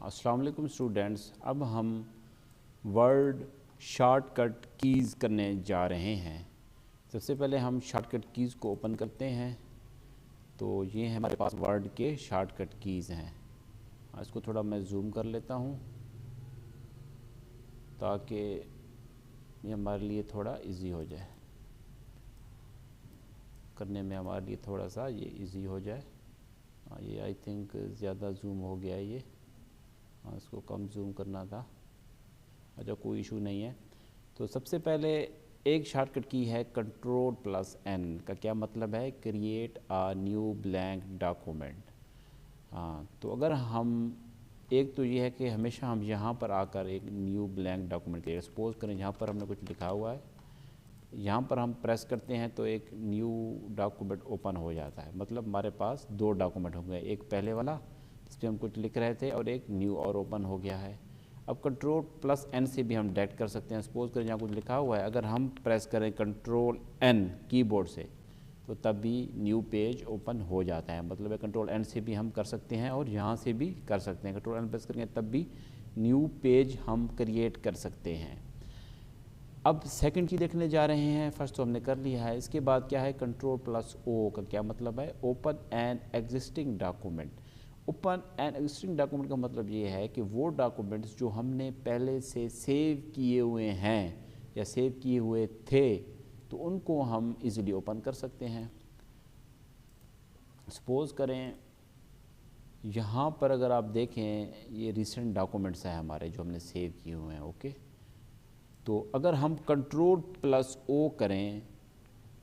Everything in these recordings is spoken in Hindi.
अस्सलाम वालेकुम स्टूडेंट्स। अब हम वर्ड शॉर्टकट कीज़ करने जा रहे हैं। सबसे पहले हम शॉर्टकट कीज़ को ओपन करते हैं। तो ये हमारे पास वर्ड के शॉर्टकट कीज़ हैं। इसको थोड़ा मैं जूम कर लेता हूँ ताकि ये हमारे लिए थोड़ा इजी हो जाए, करने में हमारे लिए थोड़ा सा ये इजी हो जाए। ये आई थिंक ज़्यादा जूम हो गया है ये। इसको कम जूम करना था। अच्छा, कोई इशू नहीं है। तो सबसे पहले एक शॉर्टकट की है Ctrl+N का क्या मतलब है, create a new blank document. तो अगर हम एक तो ये है कि हमेशा हम यहाँ पर आकर एक new blank document create, suppose करें यहाँ पर हमने कुछ लिखा हुआ है, यहाँ पर हम प्रेस करते हैं तो एक न्यू डॉक्यूमेंट ओपन हो जाता है। मतलब हमारे पास दो डॉक्यूमेंट हो गए, एक पहले वाला जिस पर हम कुछ लिख रहे थे और एक न्यू और ओपन हो गया है। अब Ctrl+N से भी हम डायरेक्ट कर सकते हैं। सपोज करें यहाँ कुछ लिखा हुआ है, अगर हम प्रेस करें Ctrl+N कीबोर्ड से तो तब भी न्यू पेज ओपन हो जाता है। मतलब Ctrl+N से भी हम कर सकते हैं और यहाँ से भी कर सकते हैं। Ctrl+N प्रेस करेंगे तब भी न्यू पेज हम क्रिएट कर सकते हैं। अब सेकंड की देखने जा रहे हैं। फर्स्ट तो हमने कर लिया है, इसके बाद क्या है Ctrl+O का क्या मतलब है, open an existing document. Open an existing document का मतलब ये है कि वो डॉक्यूमेंट्स जो हमने पहले से सेव किए हुए हैं या सेव किए हुए थे तो उनको हम इजीली ओपन कर सकते हैं। सपोज़ करें यहाँ पर अगर आप देखें ये रिसेंट डॉक्यूमेंट्स हैं हमारे जो हमने सेव किए हुए हैं। ओके, तो अगर हम Ctrl+O करें,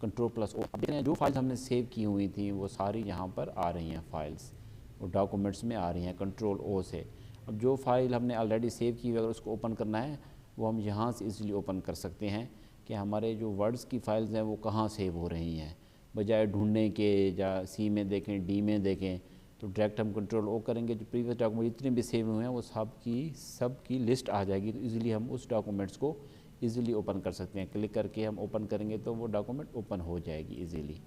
Ctrl+O, अब देखें जो फाइल्स हमने सेव की हुई थी वो सारी यहाँ पर आ रही हैं, फाइल्स वो डॉक्यूमेंट्स में आ रही हैं Ctrl+O से। अब जो फाइल हमने ऑलरेडी सेव की हुई अगर उसको ओपन करना है वो हम यहाँ से इजीली ओपन कर सकते हैं कि हमारे जो वर्ड्स की फाइल्स हैं वो कहाँ सेव हो रही हैं, बजाय ढूंढने के या सी में देखें, डी में देखें। तो डायरेक्ट हम Ctrl+O करेंगे, जो प्रीवियस डॉक्यूमेंट जितने भी सेव हुए हैं वो सब की लिस्ट आ जाएगी। तो इजीली हम उस डॉक्यूमेंट्स को इजीली ओपन कर सकते हैं। क्लिक करके हम ओपन करेंगे तो वो डॉक्यूमेंट ओपन हो जाएगी इजीली।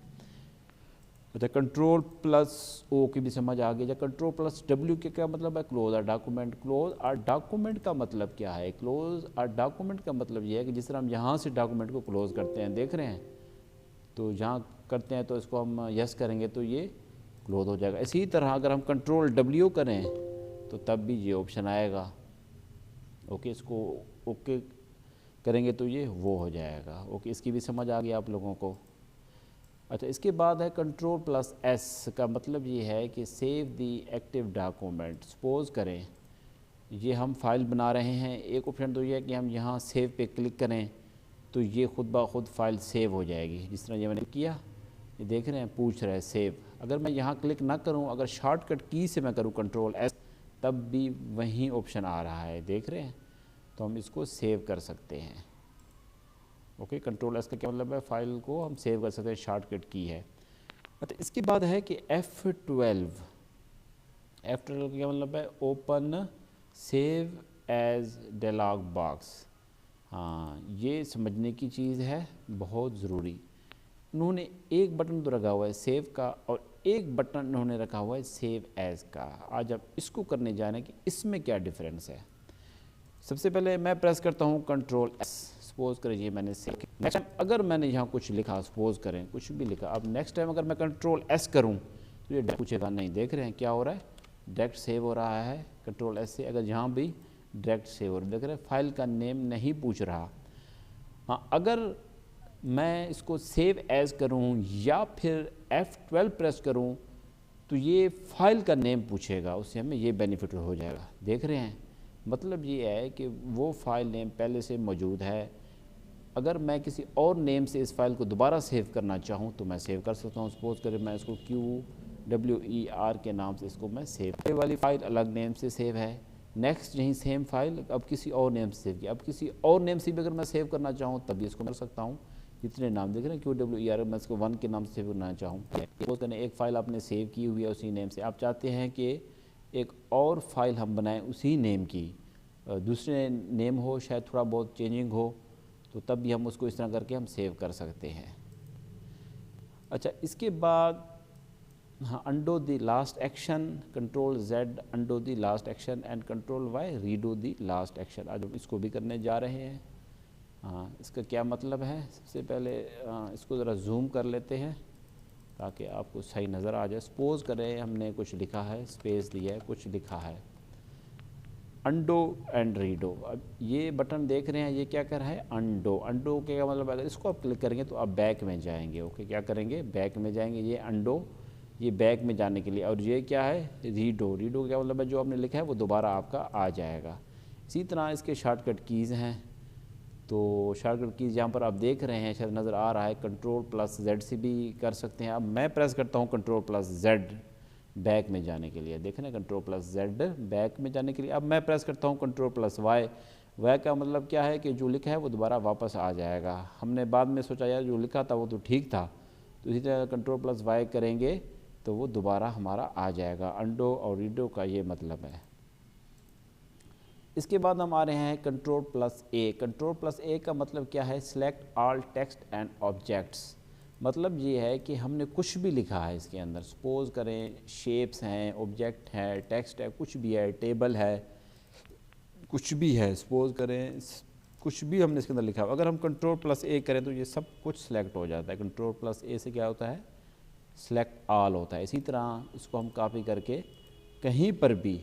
अच्छा, Ctrl+O की भी समझ आ गई। या Ctrl+W के क्या मतलब है, close a document. Close a document का मतलब क्या है, क्लोज अ डॉक्यूमेंट का मतलब ये है कि जिस तरह हम यहाँ से डॉक्यूमेंट को क्लोज करते हैं, देख रहे हैं, तो जहाँ करते हैं तो इसको हम यस करेंगे तो ये क्लोज हो जाएगा। इसी तरह अगर हम Ctrl+W करें तो तब भी ये ऑप्शन आएगा। ओके, इसको ओके करेंगे तो ये वो हो जाएगा। ओके, इसकी भी समझ आ गई आप लोगों को। अच्छा, इसके बाद है Ctrl+S का मतलब ये है कि सेव दी एक्टिव डॉक्यूमेंट। सपोज़ करें ये हम फाइल बना रहे हैं, एक ऑप्शन तो ये है कि हम यहाँ सेव पे क्लिक करें तो ये खुद ब खुद फाइल सेव हो जाएगी। जिस तरह ये मैंने किया, ये देख रहे हैं पूछ रहा है सेव। अगर मैं यहाँ क्लिक ना करूँ, अगर शॉर्टकट की से मैं करूँ Ctrl+S, तब भी वही ऑप्शन आ रहा है, देख रहे हैं। तो हम इसको सेव कर सकते हैं। ओके, Ctrl+S का क्या मतलब है, फाइल को हम सेव कर सकते हैं, शॉर्टकट की है। अच्छा, इसके बाद है कि F12 का क्या मतलब है, open save as dialog box. हाँ, ये समझने की चीज़ है, बहुत ज़रूरी। उन्होंने एक बटन तो रखा हुआ है सेव का और एक बटन उन्होंने रखा हुआ है सेव एज का। आज आप इसको करने जा रहे हैं कि इसमें क्या डिफरेंस है। सबसे पहले मैं प्रेस करता हूँ Ctrl+S। सपोज करें ये मैंने सेव किया। नेक्स्ट टाइम अगर मैंने यहाँ कुछ लिखा, सपोज करें कुछ भी लिखा, अब नेक्स्ट टाइम अगर मैं Ctrl+S करूँ तो ये पूछेगा नहीं। देख रहे हैं क्या हो रहा है, डायरेक्ट सेव हो रहा है Ctrl+S से। अगर यहाँ भी डायरेक्ट सेव हो रहा है, देख रहे हैं, फाइल का नेम नहीं पूछ रहा। हाँ, अगर मैं इसको सेव एज करूँ या फिर F12 प्रेस करूँ तो ये फाइल का नेम पूछेगा, उससे हमें ये बेनिफिट हो जाएगा। देख रहे हैं, मतलब ये है कि वो फाइल नेम पहले से मौजूद है। अगर मैं किसी और नेम से इस फाइल को दोबारा सेव करना चाहूँ तो मैं सेव कर सकता हूँ। सपोज करें मैं इसको QWER के नाम से इसको मैं सेव, ये वाली फ़ाइल अलग नेम से सेव है। नेक्स्ट यही सेम फाइल अब किसी और नेम से सेव किया, अब किसी और नेम से भी अगर मैं सेव करना चाहूँ तब भी इसको कर सकता हूँ। जितने नाम देख रहे हैं QWER, मैं इसको 1 के नाम से सेव करना चाहूँ। सपोज करें एक फ़ाइल आपने सेव की हुई है उसी नेम से, आप चाहते हैं कि एक और फाइल हम बनाएं उसी नेम की, दूसरे नेम हो, शायद थोड़ा बहुत चेंजिंग हो, तो तब भी हम उसको इस तरह करके हम सेव कर सकते हैं। अच्छा, इसके बाद हाँ, undo the last action, control Z undo the last action and control Y redo the last action। आज हम इसको भी करने जा रहे हैं। हाँ, इसका क्या मतलब है, सबसे पहले इसको ज़रा जूम कर लेते हैं ताकि आपको सही नज़र आ जाए। सपोज़ करें हमने कुछ लिखा है, स्पेस दिया है, कुछ लिखा है अंडो एंड रीडो। अब ये बटन देख रहे हैं, ये क्या कर रहा है, अंडो। अंडो के क्या मतलब, अगर इसको आप क्लिक करेंगे तो आप बैक में जाएंगे। ओके, क्या करेंगे, बैक में जाएंगे। ये अंडो, ये बैक में जाने के लिए। और ये क्या है, रीडो। रीडो का क्या मतलब है, जो आपने लिखा है वो दोबारा आपका आ जाएगा। इसी तरह इसके शॉर्टकट कीज़ हैं। तो शॉर्टकट कीज़ यहाँ पर आप देख रहे हैं, शायद नज़र आ रहा है, कंट्रोल प्लस जेड से भी कर सकते हैं। अब मैं प्रेस करता हूँ कंट्रोल प्लस जेड बैक में जाने के लिए, देखें ना, कंट्रोल प्लस जेड बैक में जाने के लिए। अब मैं प्रेस करता हूँ कंट्रोल प्लस वाई। वाई का मतलब क्या है कि जो लिखा है वो दोबारा वापस आ जाएगा। हमने बाद में सोचा यार जो लिखा था वो तो ठीक था, तो इसी तरह कंट्रोल प्लस वाई करेंगे तो वो दोबारा हमारा आ जाएगा। अंडो और रीडो का ये मतलब है। इसके बाद हम आ रहे हैं control plus A. Control plus A का मतलब क्या है, select all text and objects. मतलब ये है कि हमने कुछ भी लिखा है इसके अंदर, सपोज़ करें शेप्स हैं, ऑब्जेक्ट है, टेक्स्ट है, कुछ भी है, टेबल है, कुछ भी है, सपोज़ करें कुछ भी हमने इसके अंदर लिखा है। अगर हम कंट्रोल प्लस ए करें तो ये सब कुछ सिलेक्ट हो जाता है। कंट्रोल प्लस ए से क्या होता है, सिलेक्ट ऑल होता है। इसी तरह इसको हम कॉपी करके कहीं पर भी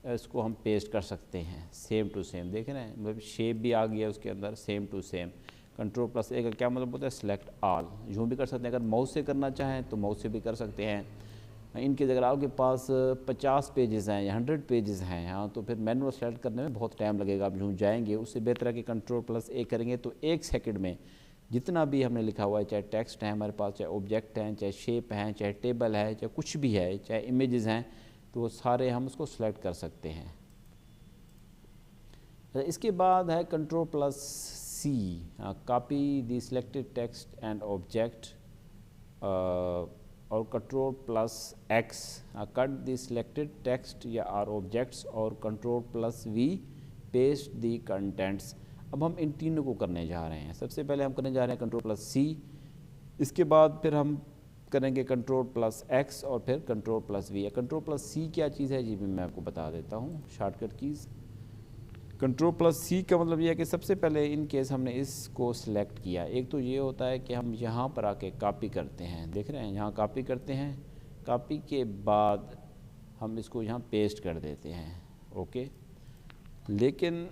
इसको हम पेस्ट कर सकते हैं, सेम टू सेम। देख रहे हैं, मतलब शेप भी आ गया उसके अंदर, same to same. Control plus A का क्या मतलब होता है, सिलेक्ट ऑल। यूँ भी कर सकते हैं, अगर माउस से करना चाहें तो माउस से भी कर सकते हैं। इनके अगर आपके पास 50 पेजेस हैं या 100 पेजेस हैं, हाँ, तो फिर मैनुअल सेलेक्ट करने में बहुत टाइम लगेगा। आप यूँ जाएंगे, उससे बेहतर है कि कंट्रोल प्लस ए करेंगे तो 1 सेकंड में जितना भी हमने लिखा हुआ है, चाहे टेक्स्ट है हमारे पास, चाहे ऑब्जेक्ट हैं, चाहे शेप हैं, चाहे टेबल है, चाहे कुछ भी है, चाहे इमेजेस हैं, तो वो सारे हम उसको सेलेक्ट कर सकते हैं। इसके बाद है control plus C, copy the selected text and object. और control plus X, cut the selected text या आर ऑब्जेक्ट्स। और control plus V, paste the contents. अब हम इन तीनों को करने जा रहे हैं। सबसे पहले हम करने जा रहे हैं कंट्रोल प्लस सी, इसके बाद फिर हम करेंगे कंट्रोल प्लस एक्स और फिर control plus V. Control plus C क्या चीज़ है जी भी मैं आपको बता देता हूँ, शॉर्टकट कीज़। कंट्रोल प्लस सी का मतलब ये है कि सबसे पहले इन केस हमने इसको सिलेक्ट किया। एक तो ये होता है कि हम यहाँ पर आके कॉपी करते हैं, देख रहे हैं, यहाँ कॉपी करते हैं। कॉपी के बाद हम इसको यहाँ पेस्ट कर देते हैं। ओके, लेकिन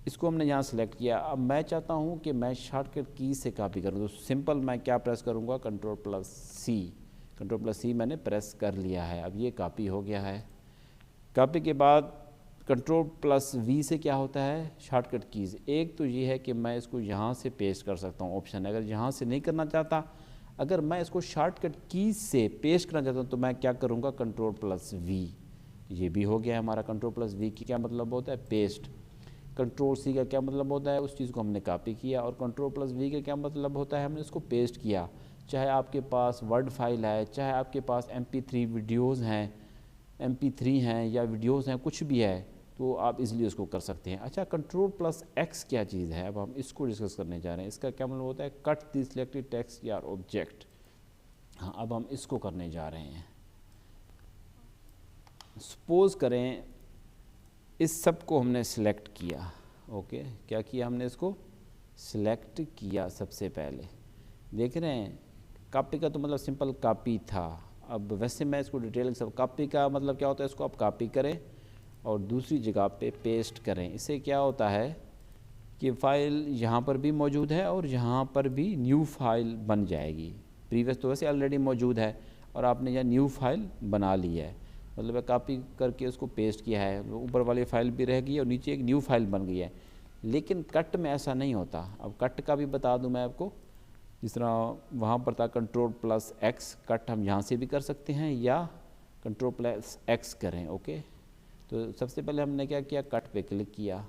इसको हमने यहाँ सेलेक्ट किया। अब मैं चाहता हूँ कि मैं शॉर्टकट की से कॉपी करूँ, तो सिंपल मैं क्या प्रेस करूँगा, कंट्रोल प्लस सी। कंट्रोल प्लस सी मैंने प्रेस कर लिया है। अब ये कॉपी हो गया है। कॉपी के बाद कंट्रोल प्लस वी से क्या होता है, शॉर्टकट कीज़। एक तो ये है कि मैं इसको यहाँ से पेस्ट कर सकता हूँ, ऑप्शन। अगर यहाँ से नहीं करना चाहता, अगर मैं इसको शॉर्टकट कीज़ से पेस्ट करना चाहता हूँ तो मैं क्या करूँगा, कंट्रोल प्लस वी। ये भी हो गया है हमारा। कंट्रोल प्लस वी की क्या मतलब होता है, पेस्ट। कंट्रोल सी का क्या मतलब होता है, उस चीज़ को हमने कॉपी किया। और कंट्रोल प्लस वी का क्या मतलब होता है, हमने इसको पेस्ट किया। चाहे आपके पास वर्ड फाइल है, चाहे आपके पास MP3 वीडियोज़ हैं, MP3 हैं या वीडियोज़ हैं, कुछ भी है, तो आप इजीली उसको कर सकते हैं। अच्छा, कंट्रोल प्लस एक्स क्या चीज़ है, अब हम इसको डिस्कस करने जा रहे हैं। इसका क्या मतलब होता है, कट द सिलेक्टेड टेक्स्ट या ऑब्जेक्ट। हाँ, अब हम इसको करने जा रहे हैं। सपोज़ करें इस सब को हमने सिलेक्ट किया। ओके, क्या किया हमने, इसको सिलेक्ट किया सबसे पहले। देख रहे हैं, कॉपी का तो मतलब सिंपल कॉपी था। अब वैसे मैं इसको डिटेल सब, कॉपी का मतलब क्या होता है, इसको आप कॉपी करें और दूसरी जगह पे पेस्ट करें। इससे क्या होता है कि फ़ाइल यहाँ पर भी मौजूद है और यहाँ पर भी न्यू फाइल बन जाएगी। प्रीवियस तो वैसे ऑलरेडी मौजूद है और आपने यह न्यू फाइल बना ली है, मतलब कॉपी करके उसको पेस्ट किया है, ऊपर वाली फ़ाइल भी रह गई और नीचे एक न्यू फाइल बन गई है। लेकिन कट में ऐसा नहीं होता। अब कट का भी बता दूं मैं आपको, जिस तरह वहाँ पर था कंट्रोल प्लस एक्स, कट हम यहाँ से भी कर सकते हैं या कंट्रोल प्लस एक्स करें। ओके, तो सबसे पहले हमने क्या किया, कट पे क्लिक किया।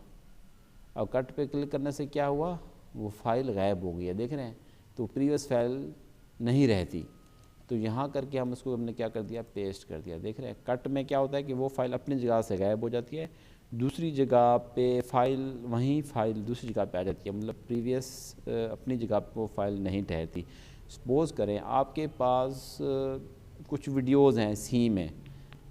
अब कट पे क्लिक करने से क्या हुआ, वो फाइल गायब हो गई है, देख रहे हैं। तो प्रीवियस फाइल नहीं रहती, तो यहाँ करके हम उसको हमने क्या कर दिया, पेस्ट कर दिया। देख रहे हैं, कट में क्या होता है कि वो फाइल अपनी जगह से गायब हो जाती है, दूसरी जगह पे फाइल, वहीं फाइल दूसरी जगह पे आ जाती है, मतलब प्रीवियस अपनी जगह पे वो फाइल नहीं ठहरती। सपोज़ करें आपके पास कुछ वीडियोज़ हैं सी में,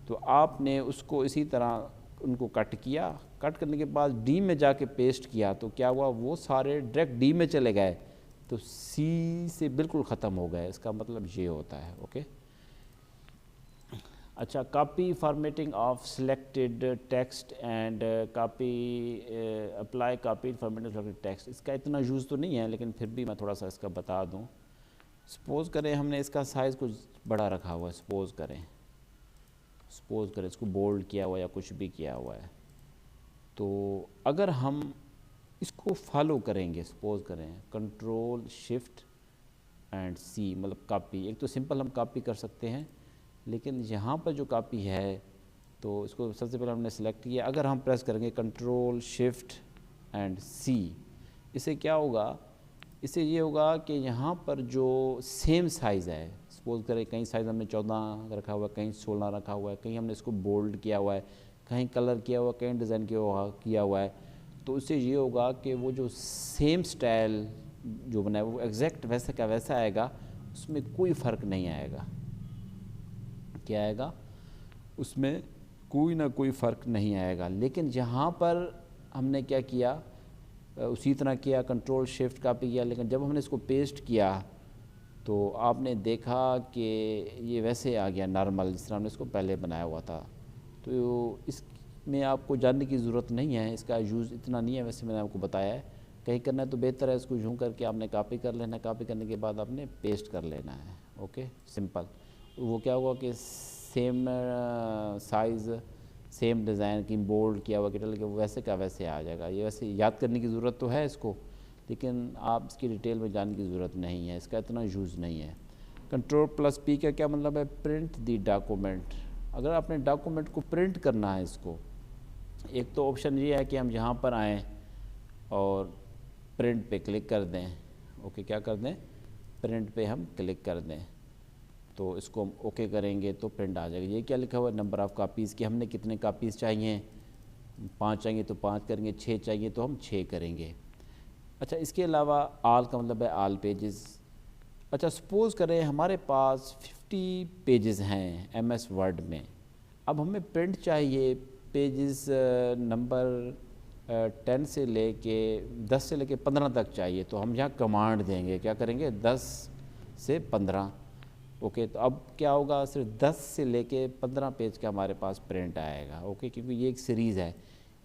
तो आपने उसको इसी तरह उनको कट किया, कट करने के बाद डी में जाके पेस्ट किया, तो क्या हुआ, वो सारे डायरेक्ट डी में चले गए, तो सी से बिल्कुल ख़त्म हो गए। इसका मतलब ये होता है। ओके, अच्छा, copy formatting of selected text and copy apply copy formatting selected text, इसका इतना यूज़ तो नहीं है, लेकिन फिर भी मैं थोड़ा सा इसका बता दूं। सपोज़ करें हमने इसका साइज़ कुछ बड़ा रखा हुआ है, सपोज़ करें इसको बोल्ड किया हुआ या कुछ भी किया हुआ है, तो अगर हम इसको फॉलो करेंगे, सपोज़ करें कंट्रोल शिफ्ट एंड सी, मतलब कॉपी, एक तो सिंपल हम कॉपी कर सकते हैं, लेकिन यहाँ पर जो कॉपी है तो इसको सबसे पहले हमने सेलेक्ट किया, अगर हम प्रेस करेंगे कंट्रोल शिफ्ट एंड सी, इससे क्या होगा, इससे ये होगा कि यहाँ पर जो सेम साइज़ है, सपोज़ करें कहीं साइज़ हमने 14 रखा हुआ है, कहीं 16 रखा हुआ है, कहीं हमने इसको बोल्ड किया हुआ है, कहीं कलर किया हुआ है, कहीं डिज़ाइन किया हुआ है, तो उससे ये होगा कि वो जो सेम स्टाइल जो बना है वो एग्जैक्ट वैसा का वैसा आएगा, उसमें कोई फ़र्क नहीं आएगा। क्या आएगा, उसमें कोई ना कोई फ़र्क नहीं आएगा। लेकिन जहाँ पर हमने क्या किया, उसी तरह किया, कंट्रोल शिफ्ट कॉपी किया, लेकिन जब हमने इसको पेस्ट किया तो आपने देखा कि ये वैसे आ गया नॉर्मल, जिस तरह हमने इसको पहले बनाया हुआ था। तो इसमें आपको जानने की ज़रूरत नहीं है, इसका यूज़ इतना नहीं है, वैसे मैंने आपको बताया है। कहीं करना है तो बेहतर है इसको यूँ करके आपने कॉपी कर लेना, कॉपी करने के बाद आपने पेस्ट कर लेना है। Okay, simple. वो क्या हुआ कि सेम साइज़, सेम डिज़ाइन की बोल्ड किया हुआ किटल के वो वैसे का वैसे आ जाएगा। ये वैसे याद करने की ज़रूरत तो है इसको, लेकिन आप इसकी डिटेल में जानने की ज़रूरत नहीं है, इसका इतना यूज़ नहीं है। कंट्रोल प्लस पी का क्या मतलब है, प्रिंट दी डॉक्यूमेंट। अगर आपने डॉक्यूमेंट को प्रिंट करना है इसको, एक तो ऑप्शन ये है कि हम यहाँ पर आएँ और प्रिंट पे क्लिक कर दें। ओके, क्या कर दें, प्रिंट पे हम क्लिक कर दें, तो इसको हम ओके करेंगे तो प्रिंट आ जाएगा। ये क्या लिखा हुआ है, नंबर ऑफ़ कापीज़ की, हमने कितने कापीज़ चाहिए, 5 चाहिए तो 5 करेंगे, 6 चाहिए तो हम 6 करेंगे। अच्छा, इसके अलावा आल का मतलब है आल पेजेस। अच्छा, सपोज़ करें हमारे पास 50 पेजेस हैं MS वर्ड में, अब हमें प्रिंट चाहिए पेजेस नंबर 10 से लेके 10 से लेके 15 तक चाहिए, तो हम यहाँ कमांड देंगे, क्या करेंगे, 10 से 15। ओके, तो अब क्या होगा, सिर्फ 10 से लेके 15 पेज का हमारे पास प्रिंट आएगा। ओके, क्योंकि ये एक सीरीज़ है।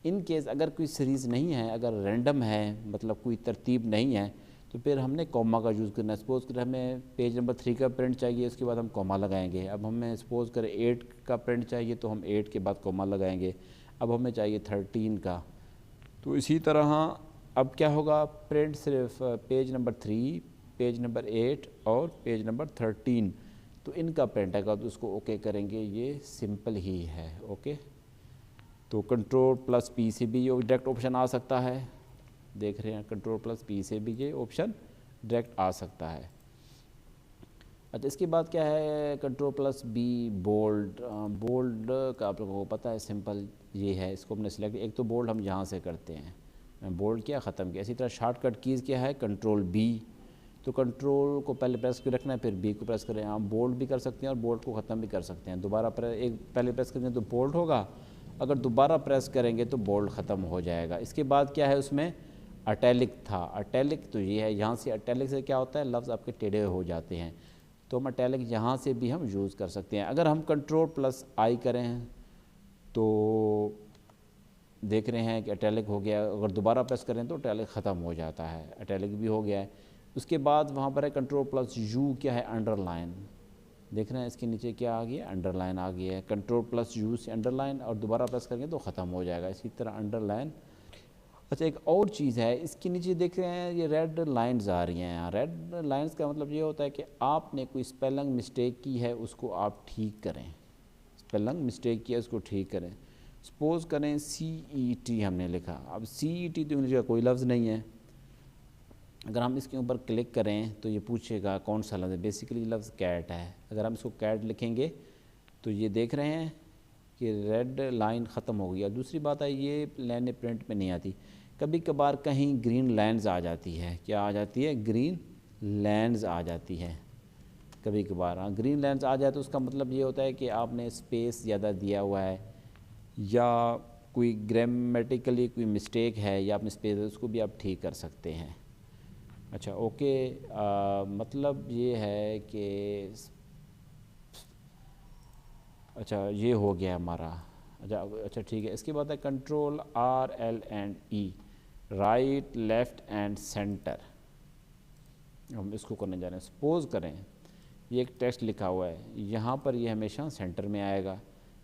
इन केस अगर कोई सीरीज़ नहीं है, अगर रैंडम है, मतलब कोई तरतीब नहीं है, तो फिर हमने कॉमा का यूज़ करना है। सपोज़ करें हमें पेज नंबर 3 का प्रिंट चाहिए, उसके बाद हम कॉमा लगाएंगे। अब हमें सपोज़ करें 8 का प्रिंट चाहिए, तो हम 8 के बाद कॉमा लगाएंगे। अब हमें चाहिए 13 का, तो इसी तरह अब क्या होगा, प्रिंट सिर्फ पेज नंबर 3, पेज नंबर 8 और पेज नंबर 13, तो इनका प्रिंट आएगा, तो उसको ओके करेंगे। ये सिंपल ही है। ओके, तो कंट्रोल प्लस पी से भी ये डायरेक्ट ऑप्शन आ सकता है, देख रहे हैं, कंट्रोल प्लस पी से भी ये ऑप्शन डायरेक्ट आ सकता है। अच्छा, इसके बाद क्या है, control plus B bold. Bold का आप लोगों को पता है, सिंपल ये है, इसको हमने सेलेक्ट, एक तो बोल्ड हम यहाँ से करते हैं, मैं बोल्ड किया, ख़त्म किया। इसी तरह शॉर्टकट कीज़ क्या है, कंट्रोल बी, तो कंट्रोल को पहले प्रेस कर रखना है, फिर बी को प्रेस करें। आप बोल्ड भी कर सकते हैं और बोल्ड को ख़त्म भी कर सकते हैं। दोबारा एक पहले प्रेस करेंगे तो बोल्ड होगा, अगर दोबारा प्रेस करेंगे तो बोल्ड ख़त्म हो जाएगा। इसके बाद क्या है, उसमें अटैलिक था, अटैलिक तो ये है, यहाँ से अटैलिक से क्या होता है, लफ्ज़ आपके टेढ़े हो जाते हैं, तो हम अटैलिक यहाँ से भी हम यूज़ कर सकते हैं। अगर हम कंट्रोल प्लस आई करें तो देख रहे हैं कि अटैलिक हो गया, अगर दोबारा प्रेस करें तो अटैलिक ख़त्म हो जाता है, अटैलिक भी हो गया है। उसके बाद वहाँ पर है कंट्रोल प्लस यू, क्या है, अंडरलाइन, देख रहे हैं इसके नीचे क्या आ गया, अंडरलाइन आ गया है। कंट्रोल प्लस यू से अंडरलाइन, और दोबारा प्रेस करेंगे तो ख़त्म हो जाएगा, इसी तरह अंडरलाइन। अच्छा, एक और चीज़ है, इसके नीचे देख रहे हैं ये रेड लाइंस आ रही हैं यहाँ। रेड लाइंस का मतलब ये होता है कि आपने कोई स्पेलिंग मिस्टेक की है, उसको आप ठीक करें, स्पेलिंग मिस्टेक किया उसको ठीक करें। सपोज़ करें CET हमने लिखा, अब CET तो इंग्लिश का कोई लफ्ज़ नहीं है, अगर हम इसके ऊपर क्लिक करें तो ये पूछेगा कौन सा लफ्ज़ है, बेसिकली लफ्ज़ कैट है। अगर हम इसको कैट लिखेंगे तो ये देख रहे हैं कि रेड लाइन ख़त्म हो गई। और दूसरी बात है, ये लाइनें प्रिंट में नहीं आती, कभी कभार कहीं ग्रीन लाइन्स आ जाती है, क्या आ जाती है, ग्रीन लाइन्स आ जाती है। कभी कभार। हाँ, ग्रीन लाइन्स आ जाए तो उसका मतलब ये होता है कि आपने स्पेस ज़्यादा दिया हुआ है या कोई ग्रामेटिकली कोई मिस्टेक है या आपने स्पेस, उसको भी आप ठीक कर सकते हैं। अच्छा ओके, मतलब ये है कि अच्छा ये हो गया हमारा। अच्छा अच्छा ठीक है, इसके बाद है control R L and E, right left and centre. हम इसको करने जा रहे हैं। सपोज़ करें ये एक टेक्स्ट लिखा हुआ है, यहाँ पर ये हमेशा सेंटर में आएगा,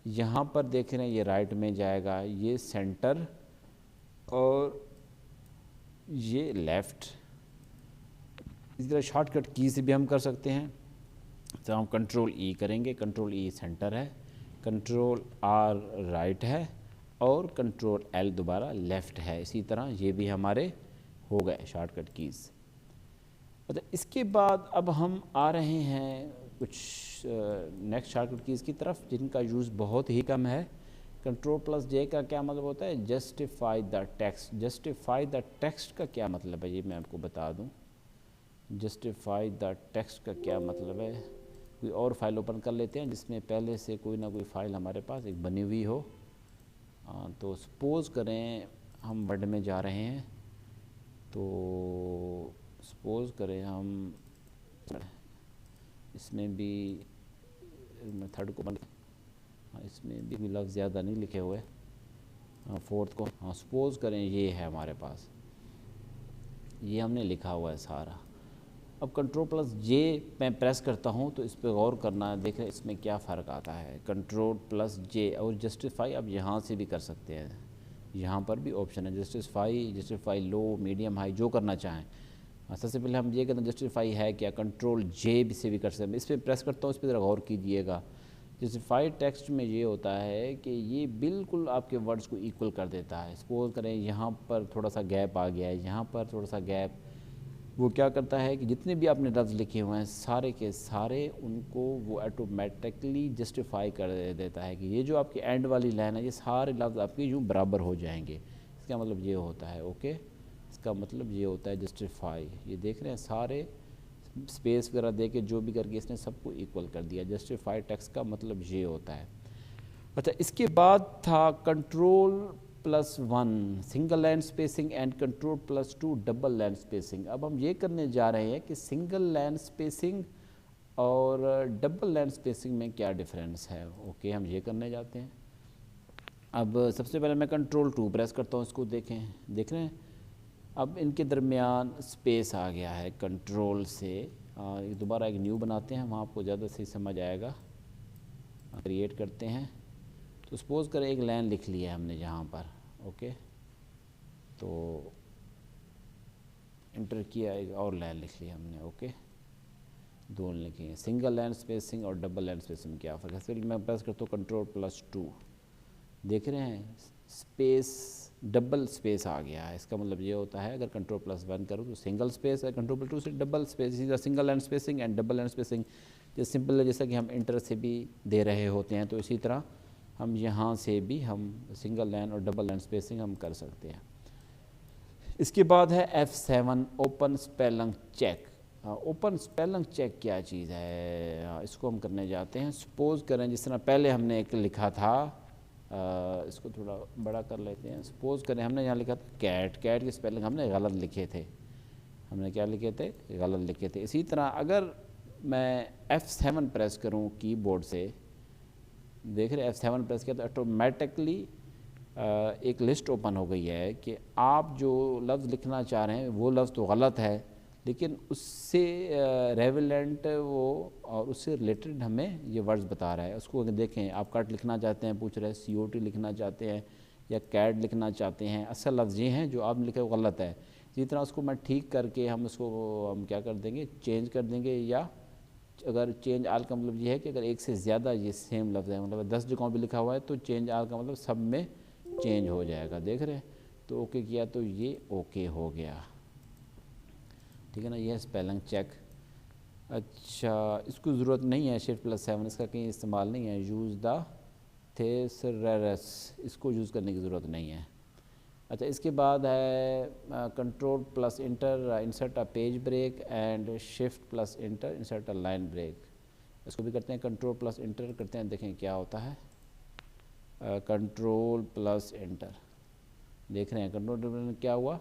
यहाँ पर देख रहे हैं ये राइट में जाएगा, ये सेंटर और ये लेफ़्ट। इसी तरह शॉर्टकट की से भी हम कर सकते हैं। तो हम कंट्रोल ई करेंगे, कंट्रोल ई सेंटर है, कंट्रोल आर राइट है और कंट्रोल एल दोबारा लेफ़्ट है। इसी तरह ये भी हमारे हो गए शॉर्टकट कीज़। अच्छा इसके बाद अब हम आ रहे हैं कुछ नेक्स्ट शॉर्टकट कीज़ की तरफ जिनका यूज़ बहुत ही कम है। कंट्रोल प्लस जे का क्या मतलब होता है? Justify the text. Justify the text का क्या मतलब है ये मैं आपको बता दूं। जस्टिफाई द टेक्स्ट का क्या मतलब है? कोई और फाइल ओपन कर लेते हैं जिसमें पहले से कोई ना कोई फ़ाइल हमारे पास एक बनी हुई हो। तो सपोज़ करें हम वर्ड में जा रहे हैं, तो सपोज़ करें हम इसमें भी मेथड को बन, हाँ इसमें भी लफ्ज़ ज़्यादा नहीं लिखे हुए। हाँ फोर्थ को, हाँ सपोज़ करें ये है हमारे पास, ये हमने लिखा हुआ है सारा। अब कंट्रोल प्लस जे मैं प्रेस करता हूँ तो इस पर गौर करना है, देखें इसमें क्या फ़र्क आता है। कंट्रोल प्लस जे और जस्टिफाई अब यहाँ से भी कर सकते हैं, यहाँ पर भी ऑप्शन है जस्टिफाई, जस्टिफाई लो मीडियम हाई जो करना चाहें। सबसे पहले हम ये कहते हैं जस्टिफाई है क्या, कंट्रोल जे से भी कर सकते हैं। इस पर प्रेस करता हूँ, इस पर ज़रा गौर कीजिएगा। जस्टिफाई टेक्स्ट में ये होता है कि ये बिल्कुल आपके वर्ड्स को इक्वल कर देता है। सपोज करें यहाँ पर थोड़ा सा गैप आ गया है, यहाँ पर थोड़ा सा गैप, वो क्या करता है कि जितने भी आपने लफ्ज़ लिखे हुए हैं सारे के सारे उनको वो ऑटोमेटिकली जस्टिफाई कर देता है कि ये जो आपकी एंड वाली लाइन है ये सारे लफ्ज़ आपके यूँ बराबर हो जाएंगे। इसका मतलब ये होता है ओके, इसका मतलब ये होता है जस्टिफाई। ये देख रहे हैं सारे स्पेस वगैरह दे के जो भी करके इसने सबको इक्वल कर दिया। जस्टिफाई टेक्स्ट का मतलब ये होता है। अच्छा इसके बाद था control plus one single line spacing and control plus two double line spacing. अब हम ये करने जा रहे हैं कि सिंगल लाइन स्पेसिंग और डबल लाइन स्पेसिंग में क्या डिफरेंस है। ओके हम ये करने जाते हैं। अब सबसे पहले मैं कंट्रोल टू प्रेस करता हूँ, इसको देखें, देख रहे हैं अब इनके दरमियान स्पेस आ गया है कंट्रोल से। दोबारा एक न्यू बनाते हैं, वहाँ आपको ज़्यादा सही समझ आएगा। क्रिएट करते हैं तो सपोज़ करें एक लाइन लिख लिया है हमने यहाँ पर, ओके तो इंटर किया, एक और लाइन लिख लिया हमने, ओके दोनों लिखे हैं। सिंगल लाइन स्पेसिंग और डबल लाइन स्पेसिंग में क्या फ़र्क है? फिर मैं प्रेस करता हूँ कंट्रोल प्लस टू, देख रहे हैं स्पेस डबल स्पेस आ गया है। इसका मतलब ये होता है अगर कंट्रोल प्लस वन करूँ तो सिंगल स्पेस है, कंट्रोल प्लस टू से डबल स्पेस। इसी तरह single line spacing and double line spacing जैसे सिंपल है, जैसा कि हम इंटर से भी दे रहे होते हैं तो इसी तरह हम यहाँ से भी हम सिंगल लाइन और डबल लाइन स्पेसिंग हम कर सकते हैं। इसके बाद है F7 open spelling check. Open spelling check क्या चीज़ है, इसको हम करने जाते हैं। सपोज़ करें जिस तरह पहले हमने एक लिखा था, इसको थोड़ा बड़ा कर लेते हैं। सपोज़ करें हमने यहाँ लिखा था कैट, कैट की स्पेलिंग हमने गलत लिखे थे, हमने क्या लिखे थे, गलत लिखे थे। इसी तरह अगर मैं F7 प्रेस करूँ कीबोर्ड से, देख रहे F7 प्रेस किया तो ऑटोमेटिकली एक लिस्ट ओपन हो गई है कि आप जो लफ्ज़ लिखना चाह रहे हैं वो लफ्ज़ तो गलत है लेकिन उससे रेवेलेंट वो और उससे रिलेटेड हमें ये वर्ड्स बता रहा है। उसको देखें, आप कट लिखना चाहते हैं, पूछ रहे हैं COT लिखना चाहते हैं या कैट लिखना चाहते हैं, असल लफ्ज़ ये हैं जो आपने लिखे वो गलत है। इसी तरह उसको मैं ठीक करके हम उसको हम क्या कर देंगे, चेंज कर देंगे। या अगर चेंज आल का मतलब ये है कि अगर एक से ज़्यादा ये सेम लफ्ज़ है, मतलब 10 जगहों पे लिखा हुआ है तो चेंज आल का मतलब सब में चेंज हो जाएगा। देख रहे हैं, तो ओके किया तो ये ओके हो गया, ठीक है ना। ये है स्पेलिंग चेक। अच्छा इसको ज़रूरत नहीं है Shift+7, इसका कहीं इस्तेमाल नहीं है। यूज़ द थेसरेस, इसको यूज़ करने की ज़रूरत नहीं है। अच्छा, इसके बाद है control plus enter insert a page break and shift plus enter insert a line break. इसको भी करते हैं, कंट्रोल प्लस इंटर करते हैं, देखें क्या होता है। कंट्रोल प्लस इंटर, देख रहे हैं कंट्रोल क्या हुआ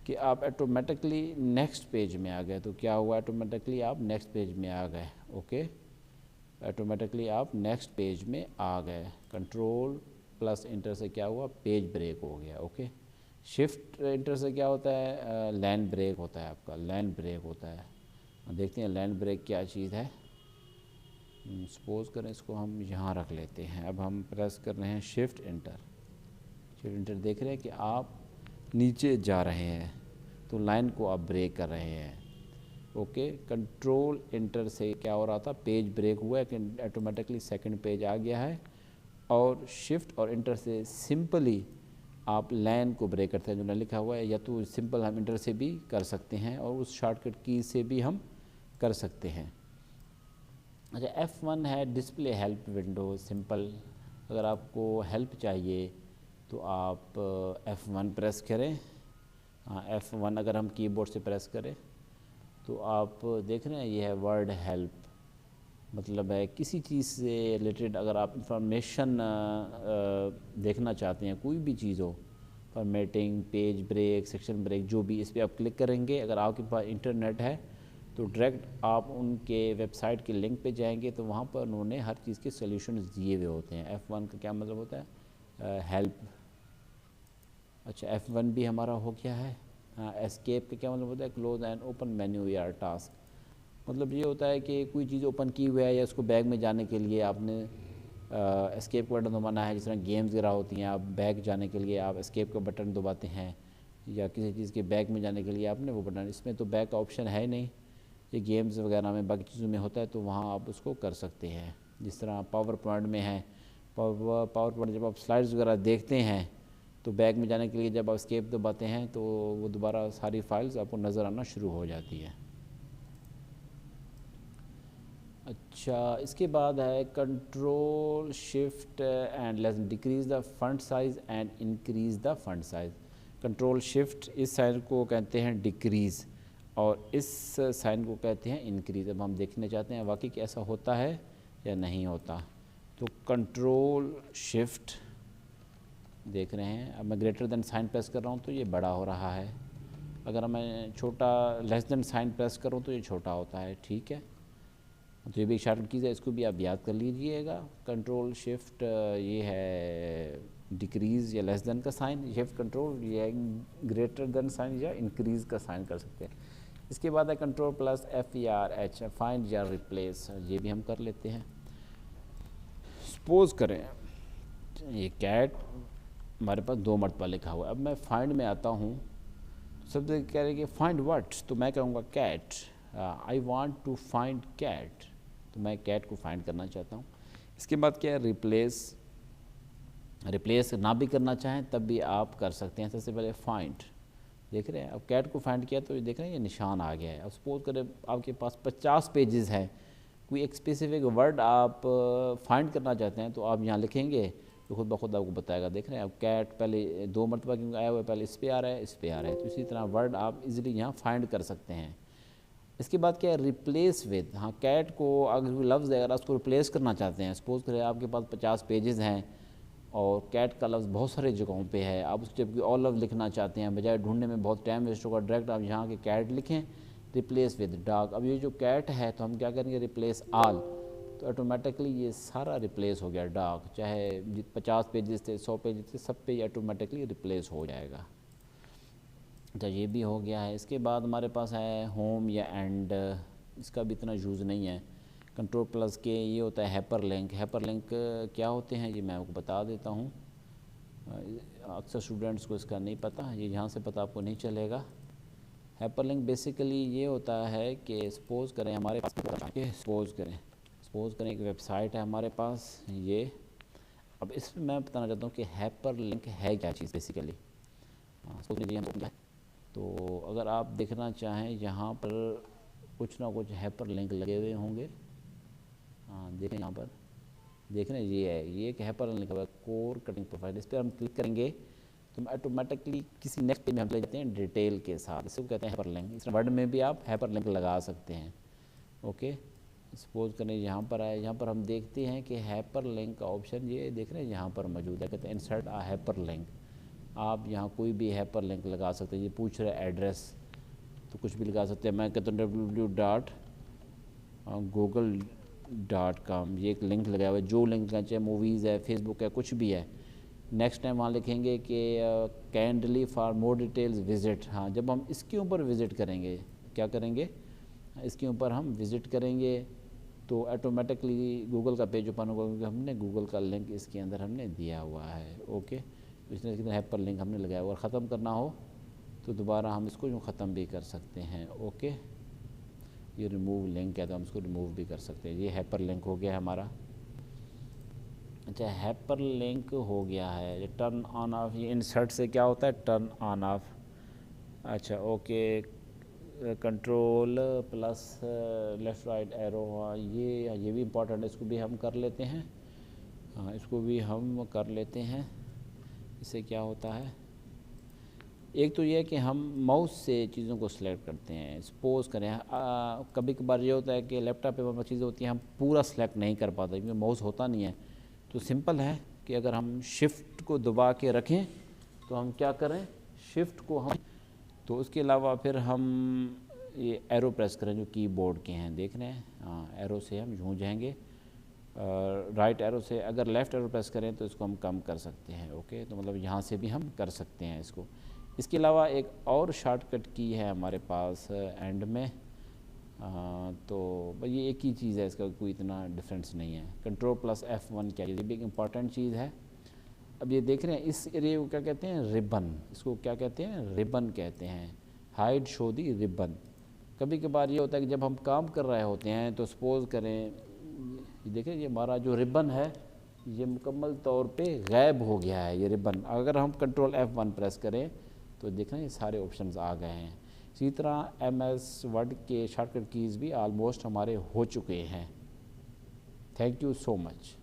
कि आप ऑटोमेटिकली नेक्स्ट पेज में आ गए। तो क्या हुआ, ऑटोमेटिकली आप नेक्स्ट पेज में आ गए। ओके, ऑटोमेटिकली आप नेक्स्ट पेज में आ गए। कंट्रोल प्लस इंटर से क्या हुआ, पेज ब्रेक हो गया। ओके, शिफ्ट इंटर से क्या होता है, लाइन ब्रेक होता है, आपका लाइन ब्रेक होता है। देखते हैं लाइन ब्रेक क्या चीज़ है। सपोज़ करें इसको हम यहाँ रख लेते हैं। अब हम प्रेस कर रहे हैं शिफ्ट इंटर। शिफ्ट इंटर देख रहे हैं कि आप नीचे जा रहे हैं तो लाइन को आप ब्रेक कर रहे हैं। ओके, कंट्रोल इंटर से क्या हो रहा था, पेज ब्रेक हुआ है कि ऑटोमेटिकली सेकंड पेज आ गया है। और शिफ्ट और इंटर से सिंपली आप लाइन को ब्रेक करते हैं, जो लिखा हुआ है, या तो सिंपल हम इंटर से भी कर सकते हैं और उस शॉर्टकट की से भी हम कर सकते हैं। अच्छा, F1 है डिस्प्ले हेल्प विंडो, सिंपल। अगर आपको हेल्प चाहिए तो आप F1 प्रेस करें। हाँ, F1 अगर हम कीबोर्ड से प्रेस करें तो आप देख रहे हैं ये है वर्ड हेल्प, मतलब है किसी चीज़ से रिलेटेड अगर आप इंफॉर्मेशन देखना चाहते हैं, कोई भी चीज़ हो, formatting, page break, section break, जो भी, इस पर आप क्लिक करेंगे। अगर आपके पास इंटरनेट है तो डायरेक्ट आप उनके वेबसाइट के लिंक पे जाएंगे तो वहाँ पर उन्होंने हर चीज़ के सॉल्यूशंस दिए हुए होते हैं। F1 का क्या मतलब होता है, हेल्प। अच्छा, F1 भी हमारा हो गया है। हाँ, एस्केप का क्या मतलब होता है, क्लोज एंड ओपन मेन्यू या टास्क। मतलब ये होता है कि कोई चीज़ ओपन की हुई है या उसको बैग में जाने के लिए आपने एस्केप का बटन दबाना है। जिस तरह गेम्स वगैरह होती हैं, आप बैग जाने के लिए आप एस्केप का बटन दबाते हैं, या किसी चीज़ के बैग में जाने के लिए आपने वो बटन। इसमें तो बैग का ऑप्शन है नहीं, ये गेम्स वगैरह में बाकी चीज़ों में होता है, तो वहाँ आप उसको कर सकते हैं। जिस तरह पावर पॉइंट में है, पावर पॉइंट जब आप स्लाइड्स वगैरह देखते हैं तो बैग में जाने के लिए जब आप एस्केप दबाते हैं तो वो दोबारा सारी फाइल्स आपको नज़र आना शुरू हो जाती है। अच्छा, इसके बाद है control shift and less decrease the fund size and increase the fund size. Control shift इस साइन को कहते हैं डिक्रीज़ और इस साइन को कहते हैं इंक्रीज़। अब हम देखने चाहते हैं वाकई कि ऐसा होता है या नहीं होता। तो कंट्रोल शिफ्ट देख रहे हैं, अब मैं ग्रेटर देन साइन प्रेस कर रहा हूँ तो ये बड़ा हो रहा है। अगर मैं छोटा लेस देन साइन प्रेस करूँ तो ये छोटा होता है। ठीक है, तो ये भी शॉर्टकट कीज़ है, इसको भी आप याद कर लीजिएगा। कंट्रोल शिफ्ट ये है डिक्रीज़ या लेस देन का साइन, शिफ्ट कंट्रोल ये ग्रेटर देन साइन या इंक्रीज़ का साइन कर सकते हैं। इसके बाद है कंट्रोल प्लस FERH, फाइंड या रिप्लेस, ये भी हम कर लेते हैं। सपोज़ करें ये कैट हमारे पास 2 मरतबा लिखा हुआ है। अब मैं फाइंड में आता हूँ, सबसे कह रहे कि फाइंड व्हाट, तो मैं कहूँगा cat, I want to find cat, तो मैं कैट को फाइंड करना चाहता हूँ। इसके बाद क्या है, रिप्लेस। रिप्लेस ना भी करना चाहें तब भी आप कर सकते हैं। सबसे पहले फाइंड, देख रहे हैं अब कैट को फाइंड किया तो ये देख रहे हैं ये निशान आ गया है। अब सपोज करें आपके पास 50 पेजेस हैं, कोई एक स्पेसिफिक वर्ड आप फाइंड करना चाहते हैं तो आप यहाँ लिखेंगे तो खुद ब खुद आपको बताएगा। देख रहे हैं अब कैट पहले 2 मरतबा क्योंकि आया हुआ है, पहले इस पर आ रहा है, इस पर आ रहा है, तो इसी तरह वर्ड आप इजीली यहाँ फाइंड कर सकते हैं। इसके बाद क्या है, रिप्लेस विद। हाँ, कैट को अगर कोई लफ्ज़ है अगर उसको रिप्लेस करना चाहते हैं, सपोज करें आपके पास 50 पेजेस हैं और कैट का लफ्ज़ बहुत सारे जगहों पे है, आप उसके जब कोई और लफ्ज़ लिखना चाहते हैं, बजाय ढूंढने में बहुत टाइम वेस्ट होगा, डायरेक्ट आप यहाँ के कैट लिखें, रिप्लेस विद डॉग। अब ये जो कैट है तो हम क्या करेंगे, रिप्लेस आल, तो ऑटोमेटिकली ये सारा रिप्लेस हो गया डॉग। चाहे 50 पेजेस थे, 100 पेजेस थे, सब पे ऑटोमेटिकली रिप्लेस हो जाएगा। अच्छा, ये भी हो गया है। इसके बाद हमारे पास है होम या एंड, इसका भी इतना यूज़ नहीं है। कंट्रोल प्लस के ये होता है हैपर लिंक। हैपर लिंक क्या होते हैं ये मैं आपको बता देता हूँ, अक्सर स्टूडेंट्स को इसका नहीं पता, ये यहाँ से पता आपको नहीं चलेगा। हैपर लिंक बेसिकली ये होता है कि सपोज़ करें हमारे पास सपोज़ करें एक वेबसाइट है हमारे पास ये। अब इसमें मैं बताना चाहता हूँ कि हैपर लिंक है क्या चीज़ बेसिकली। सपोज लीजिए तो अगर आप देखना चाहें यहाँ पर कुछ ना कुछ हैपर लिंक लगे हुए होंगे। हाँ, देखें यहाँ पर, देख रहे हैं ये है, ये एक हैपर लिंक है, कोर कटिंग प्रोफाइल। इस पर हम क्लिक करेंगे तो ऑटोमेटिकली किसी नेक्स्ट पेज में हम ले जाते हैं डिटेल के साथ, इसको कहते हैं हाइपरलिंक। इस वर्ड में भी आप हाइपरलिंक लगा सकते हैं। ओके, सपोज करें यहाँ पर आए, यहाँ पर हम देखते हैं कि हाइपरलिंक का ऑप्शन ये देख रहे हैं यहाँ पर मौजूद है, कहते हैं इंसर्ट आ हाइपरलिंक। आप यहाँ कोई भी हाइपरलिंक लगा सकते हैं। ये पूछ रहे एड्रेस तो कुछ भी लगा सकते हैं। मैं कहता हूँ www.google.com, ये एक लिंक लगाया हुआ है, जो लिंक का चाहे मूवीज़ है, फेसबुक है, कुछ भी है। नेक्स्ट टाइम वहाँ लिखेंगे कि kindly for more details visit. हाँ, जब हम इसके ऊपर विज़िट करेंगे, क्या करेंगे, इसके ऊपर हम विज़िट करेंगे तो ऑटोमेटिकली गूगल का पेज ओपन होगा, क्योंकि हमने गूगल का लिंक इसके अंदर हमने दिया हुआ है। ओके, इसने हाइपर लिंक हमने लगाया हुआ। और ख़त्म करना हो तो दोबारा हम इसको यूँ ख़त्म भी कर सकते हैं। ओके, ये रिमूव लिंक है तो हम इसको रिमूव भी कर सकते हैं। ये हाइपर लिंक हो गया हमारा। अच्छा, हाइपर लिंक हो गया है। ये टर्न ऑन ऑफ, ये इंसर्ट से क्या होता है, टर्न ऑन ऑफ। अच्छा okay, control plus left right arrow, हाँ ये भी इम्पोर्टेंट है, इसको भी हम कर लेते हैं। हाँ, इसको भी हम कर लेते हैं। इससे क्या होता है, एक तो ये है कि हम माउस से चीज़ों को सिलेक्ट करते हैं। सपोज़ करें कभी कभार ये होता है कि लैपटॉप पे हमारी चीज़ें होती हैं, हम पूरा सिलेक्ट नहीं कर पाते क्योंकि माउस होता नहीं है। तो सिंपल है कि अगर हम शिफ्ट को दबा के रखें तो हम क्या करें, शिफ्ट को हम, तो उसके अलावा फिर हम ये एरो प्रेस करें जो कीबोर्ड के हैं, देख रहे हैं। हाँ, एरो से हम यूँ जाएंगे, राइट एरो से। अगर लेफ़्ट एरो प्रेस करें तो इसको हम कम कर सकते हैं। ओके, तो मतलब यहाँ से भी हम कर सकते हैं इसको। इसके अलावा एक और शॉर्टकट की है हमारे पास एंड में, तो भाई ये एक ही चीज़ है, इसका कोई इतना डिफरेंस नहीं है। कंट्रोल प्लस F1 क्या, ये भी एक इम्पॉर्टेंट चीज़ है। अब ये देख रहे हैं इस एरिया को क्या कहते हैं, रिबन। इसको क्या कहते हैं, रिबन कहते हैं। हाइड शो दी रिबन। कभी कभार ये होता है कि जब हम काम कर रहे होते हैं तो सपोज़ करें, ये देखें ये हमारा जो रिबन है ये मुकम्मल तौर पे गायब हो गया है, ये रिबन। अगर हम कंट्रोल F1 प्रेस करें तो देख रहे हैं ये सारे ऑप्शंस आ गए हैं। इसी तरह MS वर्ड के शॉर्टकट कीज़ भी ऑलमोस्ट हमारे हो चुके हैं। Thank you so much.